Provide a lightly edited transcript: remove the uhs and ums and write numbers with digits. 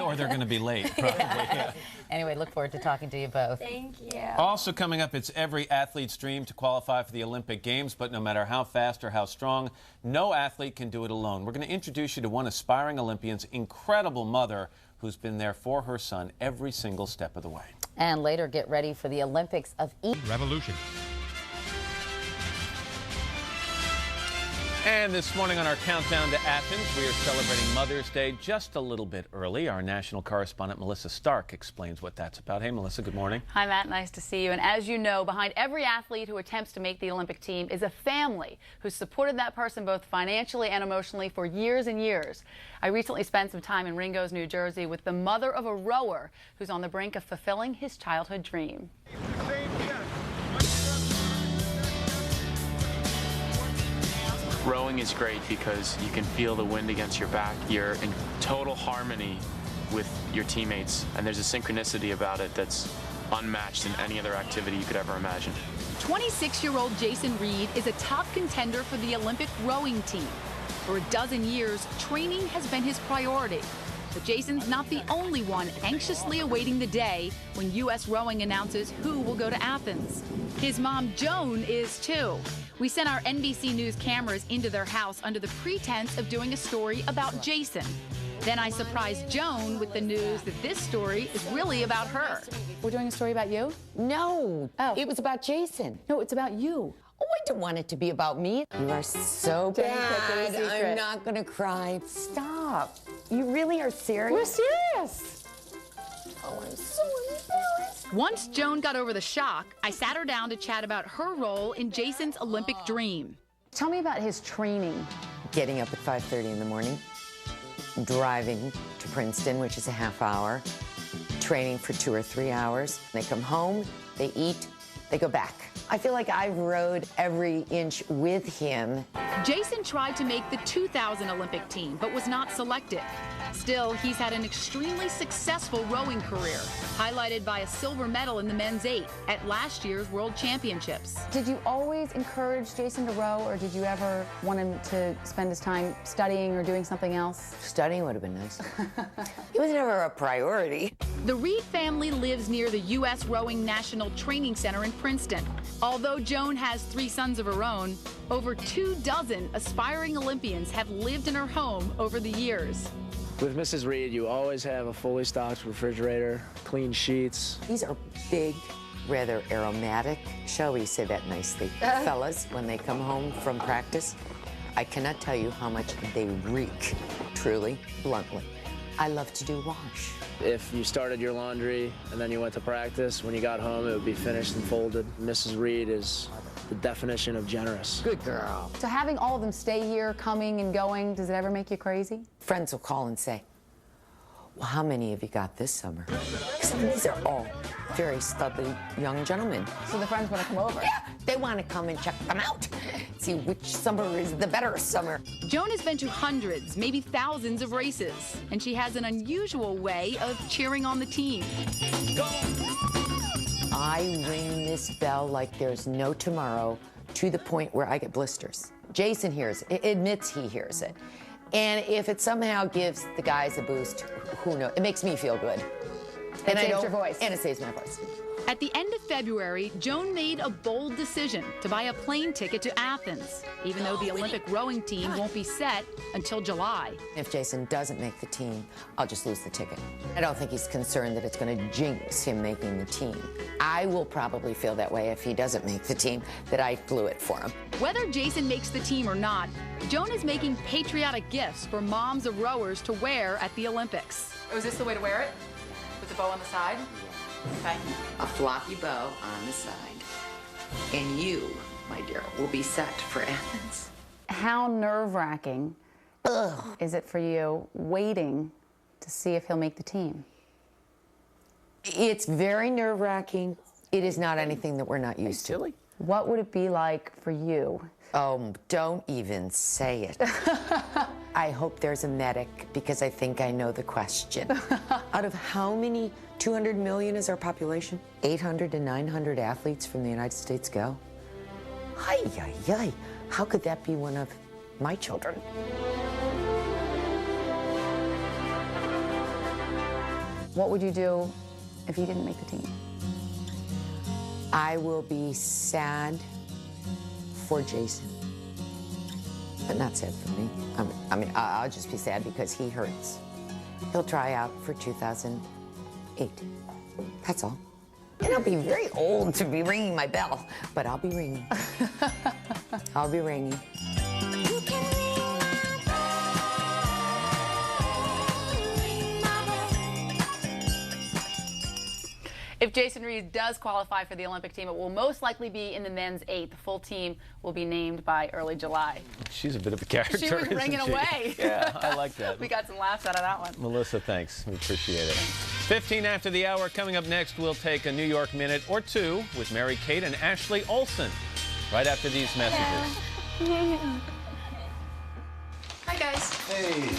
Or they're going to be late, probably. Yeah. Anyway, look forward to talking to you both. Thank you. Also coming up, it's every athlete's dream to qualify for the Olympic Games, but no matter how fast or how strong, no athlete can do it alone. We're going to introduce you to one aspiring Olympian's incredible mother who's been there for her son every single step of the way. And later, get ready for the Olympics of Revolution. And this morning on our countdown to Athens, we are celebrating Mother's Day just a little bit early. Our national correspondent Melissa Stark explains what that's about. Hey, Melissa, good morning. Hi, Matt. Nice to see you. And as you know, behind every athlete who attempts to make the Olympic team is a family who's supported that person both financially and emotionally for years and years. I recently spent some time in Ringoes, New Jersey with the mother of a rower who's on the brink of fulfilling his childhood dream. Rowing is great because you can feel the wind against your back. You're in total harmony with your teammates, and there's a synchronicity about it that's unmatched in any other activity you could ever imagine. 26-year-old Jason Reed is a top contender for the Olympic rowing team. For a dozen years, training has been his priority. But Jason's not the only one anxiously awaiting the day when U.S. rowing announces who will go to Athens. His mom, Joan, is too. We sent our NBC News cameras into their house under the pretense of doing a story about Jason. Then I surprised Joan with the news that this story is really about her. We're doing a story about you? No, it was about Jason. No, it's about you. Oh, I don't want it to be about me. You are so bad. I'm not gonna cry. Stop. You really are serious? We're serious. Oh, I'm so embarrassed. Once Joan got over the shock, I sat her down to chat about her role in Jason's Olympic dream. Tell me about his training. Getting up at 5:30 in the morning, driving to Princeton, which is a half hour, training for 2 or 3 hours. They come home, they eat, they go back. I feel like I've rode every inch with him. Jason tried to make the 2000 Olympic team, but was not selected. Still, he's had an extremely successful rowing career, highlighted by a silver medal in the men's 8 at last year's World Championships. Did you always encourage Jason to row, or did you ever want him to spend his time studying or doing something else? Studying would have been nice. It was never a priority. The Reed family lives near the U.S. Rowing National Training Center in Princeton. Although Joan has 3 sons of her own, over 24 aspiring Olympians have lived in her home over the years. With Mrs. Reed, you always have a fully stocked refrigerator, clean sheets. These are big, rather aromatic, shall we say that nicely, fellas, when they come home from practice. I cannot tell you how much they reek, truly, bluntly. I love to do wash. If you started your laundry and then you went to practice, when you got home, it would be finished and folded. Mrs. Reed is the definition of generous. Good girl. So having all of them stay here, coming and going, does it ever make you crazy? Friends will call and say, well, how many have you got this summer? Because these are all very studly young gentlemen. So the friends want to come over? Yeah, they want to come and check them out. See which summer is the better summer. Joan has been to hundreds, maybe thousands of races, and she has an unusual way of cheering on the team. Go! I ring this bell like there's no tomorrow, to the point where I get blisters. Jason hears it, admits he hears it. And if it somehow gives the guys a boost, who knows? It makes me feel good. And it saves your voice. And it saves my voice. At the end of February, Joan made a bold decision to buy a plane ticket to Athens, even though the Olympic rowing team won't be set until July. If Jason doesn't make the team, I'll just lose the ticket. I don't think he's concerned that it's going to jinx him making the team. I will probably feel that way if he doesn't make the team, that I blew it for him. Whether Jason makes the team or not, Joan is making patriotic gifts for moms of rowers to wear at the Olympics. Oh, is this the way to wear it? With the bow on the side? Okay. A floppy bow on the side. And you, my dear, will be set for Athens. How nerve-wracking is it for you waiting to see if he'll make the team? It's very nerve-wracking. It is not anything that we're not used to. What would it be like for you? Oh, don't even say it. I hope there's a medic, because I think I know the question. Out of how many, 200 million is our population? 800 to 900 athletes from the United States go? Ay, ay, ay. How could that be one of my children? What would you do if he didn't make the team? I will be sad for Jason, but not sad for me. I mean, I'll just be sad because he hurts. He'll try out for 2008. That's all. And I'll be very old to be ringing my bell, but I'll be ringing. I'll be ringing. If Jason Reed does qualify for the Olympic team, it will most likely be in the men's 8. The full team will be named by early July. She's a bit of a character. She was ringing isn't she? away. Yeah, I like that. We got some laughs out of that one. Melissa, thanks. We appreciate it. 15 after the hour. Coming up next, we'll take a New York Minute or two with Mary Kate and Ashley Olsen right after these messages. Hi, guys. Hey.